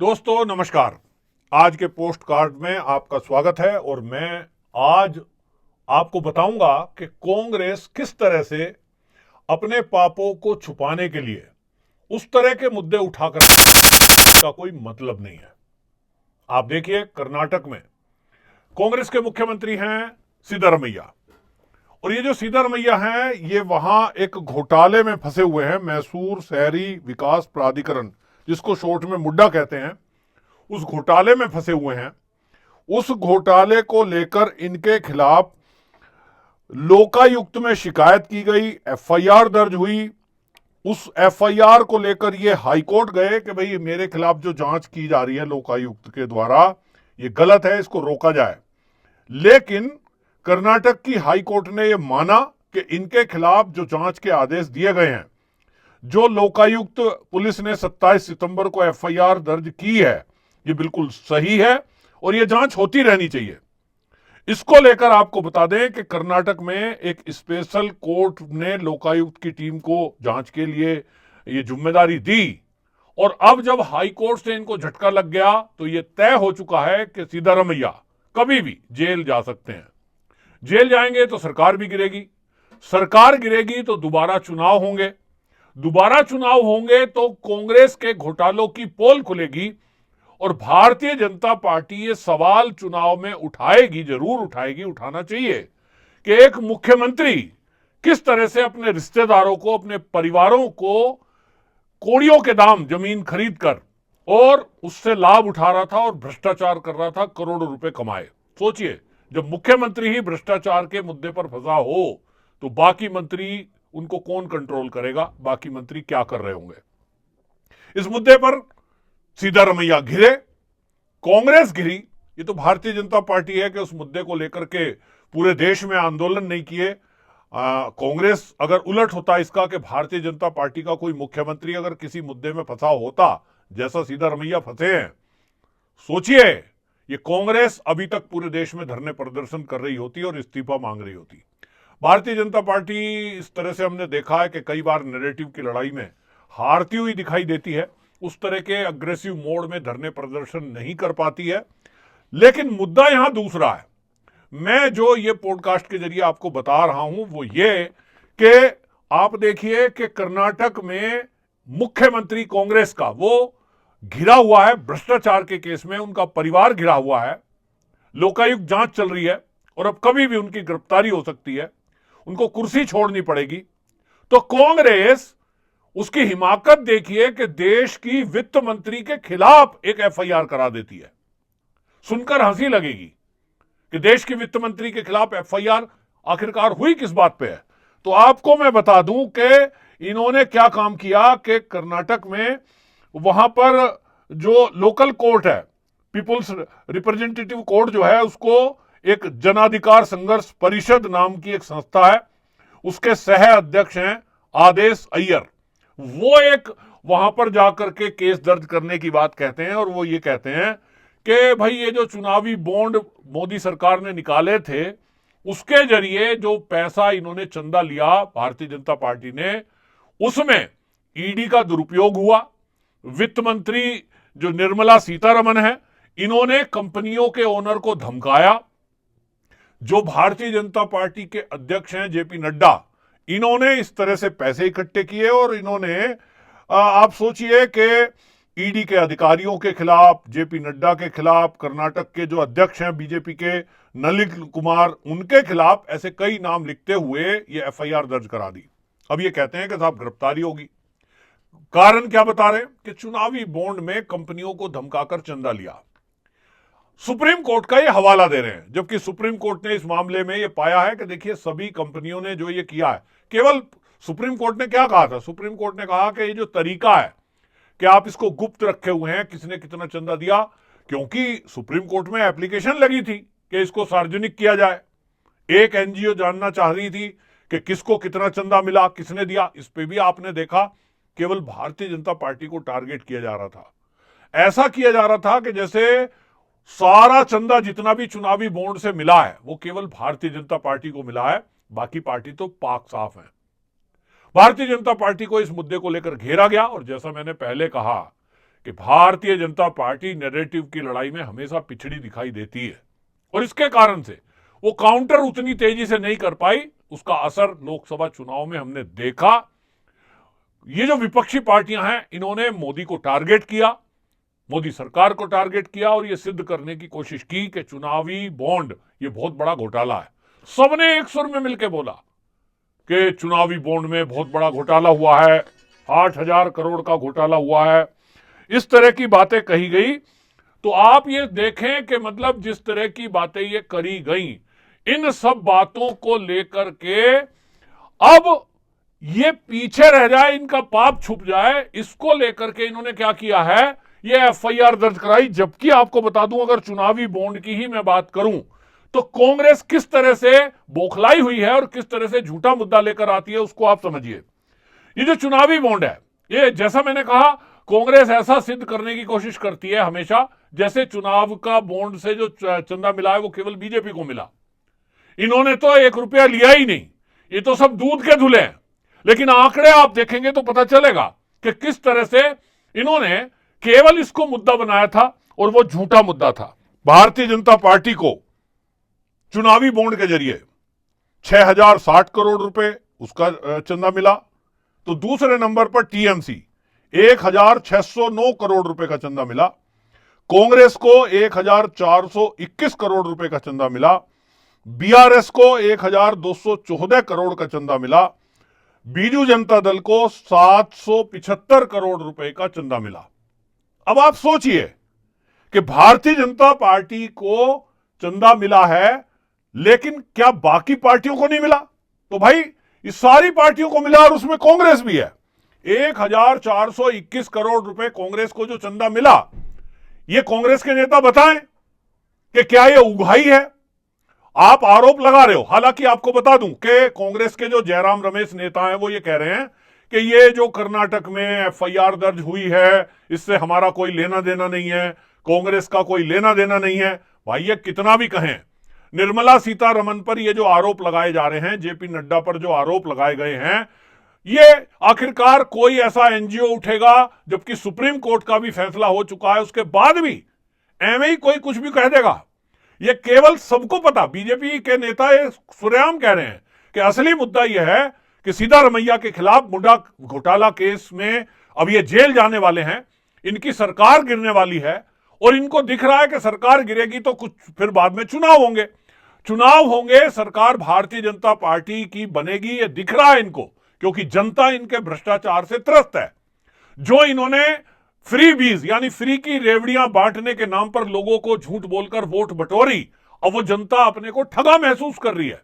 दोस्तों नमस्कार। आज के पोस्ट कार्ड में आपका स्वागत है और मैं आज आपको बताऊंगा कि कांग्रेस किस तरह से अपने पापों को छुपाने के लिए उस तरह के मुद्दे उठाकर का कोई मतलब नहीं है। आप देखिए, कर्नाटक में कांग्रेस के मुख्यमंत्री हैं सिद्धरमैया, और ये जो सिद्धरमैया हैं ये वहां एक घोटाले में फंसे हुए हैं। मैसूर शहरी विकास प्राधिकरण, जिसको शॉर्ट में मुड्डा कहते हैं, उस घोटाले में फंसे हुए हैं। उस घोटाले को लेकर इनके खिलाफ लोकायुक्त में शिकायत की गई, एफआईआर दर्ज हुई। उस एफआईआर को लेकर ये हाईकोर्ट गए कि भाई मेरे खिलाफ जो जांच की जा रही है लोकायुक्त के द्वारा ये गलत है, इसको रोका जाए। लेकिन कर्नाटक की हाईकोर्ट ने यह माना कि इनके खिलाफ जो जांच के आदेश दिए गए हैं, जो लोकायुक्त पुलिस ने 27 सितंबर को एफआईआर दर्ज की है, ये बिल्कुल सही है और ये जांच होती रहनी चाहिए। इसको लेकर आपको बता दें कि कर्नाटक में एक स्पेशल कोर्ट ने लोकायुक्त की टीम को जांच के लिए ये जिम्मेदारी दी, और अब जब हाई कोर्ट से इनको झटका लग गया तो ये तय हो चुका है कि सिद्धरमैया कभी भी जेल जा सकते हैं। जेल जाएंगे तो सरकार भी गिरेगी, सरकार गिरेगी तो दोबारा चुनाव होंगे, दोबारा चुनाव होंगे तो कांग्रेस के घोटालों की पोल खुलेगी, और भारतीय जनता पार्टी ये सवाल चुनाव में उठाएगी, जरूर उठाएगी, उठाना चाहिए कि एक मुख्यमंत्री किस तरह से अपने रिश्तेदारों को, अपने परिवारों को कोड़ियों के दाम जमीन खरीदकर और उससे लाभ उठा रहा था और भ्रष्टाचार कर रहा था, करोड़ों रुपए कमाए। सोचिए, जब मुख्यमंत्री ही भ्रष्टाचार के मुद्दे पर फंसा हो तो बाकी मंत्री उनको कौन कंट्रोल करेगा, बाकी मंत्री क्या कर रहे होंगे। इस मुद्दे पर सिद्धरमैया घिरे, कांग्रेस घिरी। ये तो भारतीय जनता पार्टी है कि उस मुद्दे को लेकर के पूरे देश में आंदोलन नहीं किए। कांग्रेस अगर उलट होता इसका कि भारतीय जनता पार्टी का कोई मुख्यमंत्री अगर किसी मुद्दे में फंसा होता जैसा सिद्धरमैया फंसे हैं, सोचिए ये कांग्रेस अभी तक पूरे देश में धरने प्रदर्शन कर रही होती और इस्तीफा मांग रही होती। भारतीय जनता पार्टी इस तरह से हमने देखा है कि कई बार नैरेटिव की लड़ाई में हारती हुई दिखाई देती है, उस तरह के अग्रेसिव मोड में धरने प्रदर्शन नहीं कर पाती है। लेकिन मुद्दा यहां दूसरा है। मैं जो ये पॉडकास्ट के जरिए आपको बता रहा हूं वो ये कि आप देखिए कि कर्नाटक में मुख्यमंत्री कांग्रेस का वो घिरा हुआ है भ्रष्टाचार के केस में, उनका परिवार घिरा हुआ है, लोकायुक्त जांच चल रही है और अब कभी भी उनकी गिरफ्तारी हो सकती है, उनको कुर्सी छोड़नी पड़ेगी। तो कांग्रेस, उसकी हिमाकत देखिए कि देश की वित्त मंत्री के खिलाफ एक एफआईआर करा देती है। सुनकर हंसी लगेगी कि देश की वित्त मंत्री के खिलाफ एफआईआर आखिरकार हुई किस बात पे है। तो आपको मैं बता दूं कि इन्होंने क्या काम किया कि कर्नाटक में वहां पर जो लोकल कोर्ट है, पीपुल्स रिप्रेजेंटेटिव कोर्ट जो है, उसको एक जनाधिकार संघर्ष परिषद नाम की एक संस्था है, उसके सह अध्यक्ष हैं आदेश अय्यर। वो एक वहां पर जाकर के केस दर्ज करने की बात कहते हैं, और वो ये कहते हैं कि भाई ये जो चुनावी बॉन्ड मोदी सरकार ने निकाले थे उसके जरिए जो पैसा इन्होंने चंदा लिया भारतीय जनता पार्टी ने, उसमें ईडी का दुरुपयोग हुआ। वित्त मंत्री जो निर्मला सीतारमण है, इन्होंने कंपनियों के ओनर को धमकाया। जो भारतीय जनता पार्टी के अध्यक्ष हैं जेपी नड्डा, इन्होंने इस तरह से पैसे इकट्ठे किए और इन्होंने आप सोचिए कि ईडी के अधिकारियों के खिलाफ, जेपी नड्डा के खिलाफ, कर्नाटक के जो अध्यक्ष हैं बीजेपी के नलिन कुमार, उनके खिलाफ ऐसे कई नाम लिखते हुए ये एफआईआर दर्ज करा दी। अब ये कहते हैं कि साहब गिरफ्तारी होगी। कारण क्या बता रहे हैं कि चुनावी बॉन्ड में कंपनियों को धमकाकर चंदा लिया। सुप्रीम कोर्ट का ये हवाला दे रहे हैं, जबकि सुप्रीम कोर्ट ने इस मामले में ये पाया है कि देखिए सभी कंपनियों ने जो ये किया है, केवल सुप्रीम कोर्ट ने क्या कहा था, सुप्रीम कोर्ट ने कहा कि ये जो तरीका है कि आप इसको गुप्त रखे हुए हैं, किसने कितना चंदा दिया, क्योंकि सुप्रीम कोर्ट में एप्लीकेशन लगी थी कि इसको सार्वजनिक किया जाए। एक एनजीओ जानना चाह रही थी कि किसको कितना चंदा मिला, किसने दिया। इस पे भी आपने देखा केवल भारतीय जनता पार्टी को टारगेट किया जा रहा था। ऐसा किया जा रहा था कि जैसे सारा चंदा जितना भी चुनावी बॉन्ड से मिला है वो केवल भारतीय जनता पार्टी को मिला है, बाकी पार्टी तो पाक साफ है। भारतीय जनता पार्टी को इस मुद्दे को लेकर घेरा गया, और जैसा मैंने पहले कहा कि भारतीय जनता पार्टी नैरेटिव की लड़ाई में हमेशा पिछड़ी दिखाई देती है और इसके कारण से वो काउंटर उतनी तेजी से नहीं कर पाई। उसका असर लोकसभा चुनाव में हमने देखा। ये जो विपक्षी पार्टियां हैं, इन्होंने मोदी को टारगेट किया, मोदी सरकार को टारगेट किया और ये सिद्ध करने की कोशिश की कि चुनावी बॉन्ड ये बहुत बड़ा घोटाला है। सबने एक सुर में मिलकर बोला कि चुनावी बॉन्ड में बहुत बड़ा घोटाला हुआ है, 8,000 करोड़ का घोटाला हुआ है, इस तरह की बातें कही गई। तो आप ये देखें कि मतलब जिस तरह की बातें ये करी गई, इन सब बातों को लेकर के अब ये पीछे रह जाए, इनका पाप छुप जाए, इसको लेकर के इन्होंने क्या किया है, ये एफआईआर दर्ज कराई। जबकि आपको बता दूं, अगर चुनावी बॉन्ड की ही मैं बात करूं तो कांग्रेस किस तरह से बौखलाई हुई है और किस तरह से झूठा मुद्दा लेकर आती है, उसको आप समझिए। ये जो चुनावी बॉन्ड है, ये जैसा मैंने कहा, कांग्रेस ऐसा सिद्ध करने की कोशिश करती है हमेशा जैसे चुनाव का बॉन्ड से जो चंदा मिला है वो केवल बीजेपी को मिला। इन्होंने तो 1 रुपया लिया ही नहीं, ये तो सब दूध के धुले हैं। लेकिन आंकड़े आप देखेंगे तो पता चलेगा कि किस तरह से इन्होंने केवल इसको मुद्दा बनाया था और वो झूठा मुद्दा था। भारतीय जनता पार्टी को चुनावी बॉन्ड के जरिए 6,060 करोड़ रुपए उसका चंदा मिला। तो दूसरे नंबर पर टीएमसी 1,609 करोड़ रुपए का चंदा मिला। कांग्रेस को 1,421 करोड़ रुपए का चंदा मिला। बीआरएस को 1,214 करोड़ का चंदा मिला। बीजू जनता दल को 775 करोड़ रुपए का चंदा मिला। अब आप सोचिए कि भारतीय जनता पार्टी को चंदा मिला है, लेकिन क्या बाकी पार्टियों को नहीं मिला? तो भाई इस सारी पार्टियों को मिला और उसमें कांग्रेस भी है। 1,421 करोड़ रुपए कांग्रेस को जो चंदा मिला, ये कांग्रेस के नेता बताएं कि क्या ये उगाही है? आप आरोप लगा रहे हो। हालांकि आपको बता दूं कि कांग्रेस के जो जयराम रमेश नेता हैं वो ये कह रहे हैं कि ये जो कर्नाटक में एफआईआर दर्ज हुई है, इससे हमारा कोई लेना देना नहीं है, कांग्रेस का कोई लेना देना नहीं है। भाई ये कितना भी कहें, निर्मला सीतारमण पर ये जो आरोप लगाए जा रहे हैं, जेपी नड्डा पर जो आरोप लगाए गए हैं, ये आखिरकार कोई ऐसा एनजीओ उठेगा, जबकि सुप्रीम कोर्ट का भी फैसला हो चुका है, उसके बाद भी एवं ही कोई कुछ भी कह देगा? ये केवल सबको पता, बीजेपी के नेता ये सुरेआम कह रहे हैं कि असली मुद्दा यह है कि सिद्धारमैया के खिलाफ मुंडा घोटाला केस में अब ये जेल जाने वाले हैं, इनकी सरकार गिरने वाली है और इनको दिख रहा है कि सरकार गिरेगी तो कुछ फिर बाद में चुनाव होंगे, सरकार भारतीय जनता पार्टी की बनेगी, ये दिख रहा है इनको, क्योंकि जनता इनके भ्रष्टाचार से त्रस्त है। जो इन्होंने फ्री बीज यानी फ्री की रेवड़ियां बांटने के नाम पर लोगों को झूठ बोलकर वोट बटोरी, अब वो जनता अपने को ठगा महसूस कर रही है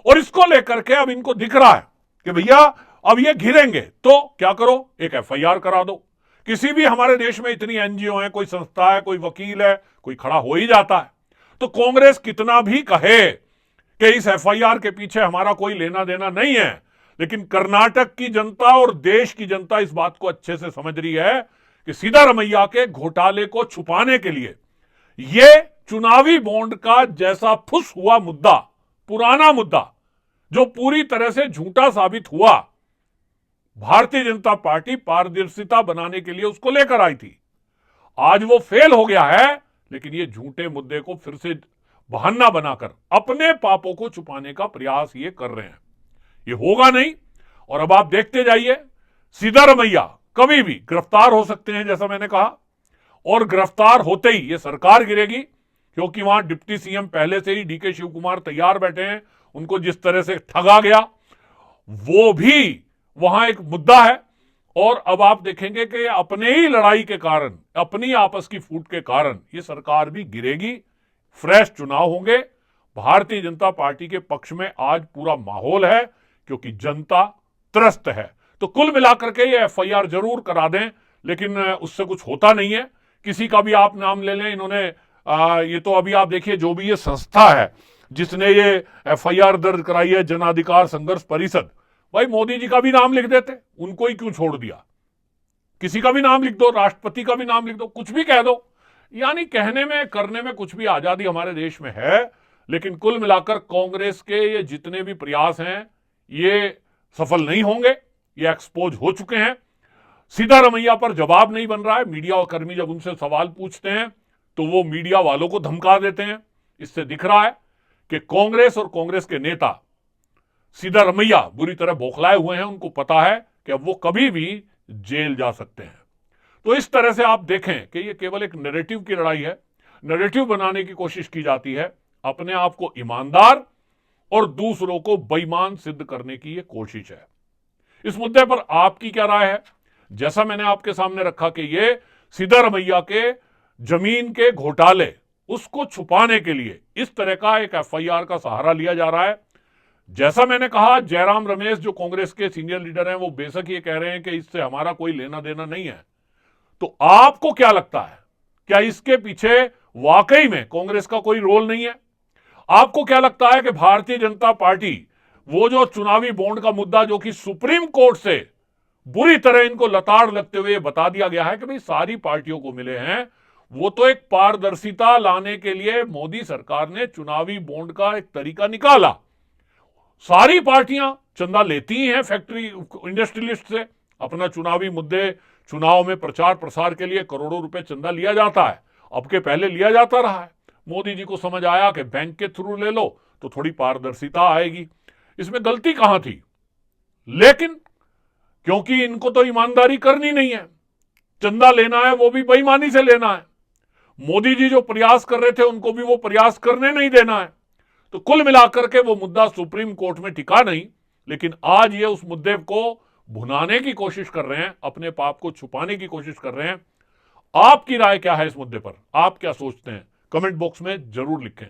और इसको लेकर के अब इनको दिख रहा है कि भैया अब ये घिरेंगे, तो क्या करो, एक एफआईआर करा दो। किसी भी हमारे देश में इतनी एनजीओ है, कोई संस्था है, कोई वकील है, कोई खड़ा हो ही जाता है। तो कांग्रेस कितना भी कहे कि इस एफआईआर के पीछे हमारा कोई लेना देना नहीं है, लेकिन कर्नाटक की जनता और देश की जनता इस बात को अच्छे से समझ रही है कि सिद्धारमैया के घोटाले को छुपाने के लिए ये चुनावी बॉन्ड का जैसा फुस हुआ मुद्दा, पुराना मुद्दा जो पूरी तरह से झूठा साबित हुआ, भारतीय जनता पार्टी पारदर्शिता बनाने के लिए उसको लेकर आई थी। आज वो फेल हो गया है, लेकिन ये झूठे मुद्दे को फिर से बहाना बनाकर अपने पापों को छुपाने का प्रयास ये कर रहे हैं। ये होगा नहीं। और अब आप देखते जाइए, सिद्धारमैया कभी भी गिरफ्तार हो सकते हैं, जैसा मैंने कहा, और गिरफ्तार होते ही ये सरकार गिरेगी, क्योंकि वहां डिप्टी सीएम पहले से ही डीके शिव कुमार तैयार बैठे हैं। उनको जिस तरह से ठगा गया वो भी वहां एक मुद्दा है। और अब आप देखेंगे कि अपने ही लड़ाई के कारण, अपनी आपस की फूट के कारण ये सरकार भी गिरेगी, फ्रेश चुनाव होंगे। भारतीय जनता पार्टी के पक्ष में आज पूरा माहौल है, क्योंकि जनता त्रस्त है। तो कुल मिलाकर के ये एफआईआर जरूर करा दें, लेकिन उससे कुछ होता नहीं है। किसी का भी आप नाम ले लें, इन्होंने ये तो अभी आप देखिए, जो भी ये संस्था है जिसने ये एफआईआर दर्ज कराई है, जन अधिकार संघर्ष परिषद, भाई मोदी जी का भी नाम लिख देते, उनको ही क्यों छोड़ दिया? किसी का भी नाम लिख दो, राष्ट्रपति का भी नाम लिख दो, कुछ भी कह दो। यानी कहने में करने में कुछ भी आजादी हमारे देश में है। लेकिन कुल मिलाकर कांग्रेस के ये जितने भी प्रयास हैं ये सफल नहीं होंगे, ये एक्सपोज हो चुके हैं। सीधा रमैया पर जवाब नहीं बन रहा है। मीडिया और कर्मी जब उनसे सवाल पूछते हैं तो वो मीडिया वालों को धमका देते हैं। इससे दिख रहा है कि कांग्रेस और कांग्रेस के नेता सीधा रमैया बुरी तरह बौखलाए हुए हैं। उनको पता है कि अब वो कभी भी जेल जा सकते हैं। तो इस तरह से आप देखें कि ये केवल एक नैरेटिव की लड़ाई है। नैरेटिव बनाने की कोशिश की जाती है, अपने आप को ईमानदार और दूसरों को बेईमान सिद्ध करने की ये कोशिश है। इस मुद्दे पर आपकी क्या राय है? जैसा मैंने आपके सामने रखा कि ये सीधा रमैया के जमीन के घोटाले, उसको छुपाने के लिए इस तरह का एक एफआईआर का सहारा लिया जा रहा है। जैसा मैंने कहा, जयराम रमेश जो कांग्रेस के सीनियर लीडर हैं, वो बेशक ये कह रहे हैं कि इससे हमारा कोई लेना देना नहीं है। तो आपको क्या लगता है, क्या इसके पीछे वाकई में कांग्रेस का कोई रोल नहीं है? आपको क्या लगता है कि भारतीय जनता पार्टी, वो जो चुनावी बॉन्ड का मुद्दा जो कि सुप्रीम कोर्ट से बुरी तरह इनको लताड़ लगते हुए बता दिया गया है कि भाई सारी पार्टियों को मिले हैं, वो तो एक पारदर्शिता लाने के लिए मोदी सरकार ने चुनावी बॉन्ड का एक तरीका निकाला। सारी पार्टियां चंदा लेती ही हैं फैक्ट्री इंडस्ट्रियलिस्ट से। अपना चुनावी मुद्दे, चुनाव में प्रचार प्रसार के लिए करोड़ों रुपए चंदा लिया जाता है। अब के पहले लिया जाता रहा है। मोदी जी को समझ आया कि बैंक के थ्रू ले लो तो थोड़ी पारदर्शिता आएगी। इसमें गलती कहां थी? लेकिन क्योंकि इनको तो ईमानदारी करनी नहीं है, चंदा लेना है वो भी बेईमानी से लेना है। मोदी जी जो प्रयास कर रहे थे उनको भी वो प्रयास करने नहीं देना है। तो कुल मिलाकर के वो मुद्दा सुप्रीम कोर्ट में टिका नहीं, लेकिन आज ये उस मुद्दे को भुनाने की कोशिश कर रहे हैं, अपने पाप को छुपाने की कोशिश कर रहे हैं। आपकी राय क्या है इस मुद्दे पर? आप क्या सोचते हैं? कमेंट बॉक्स में जरूर लिखें।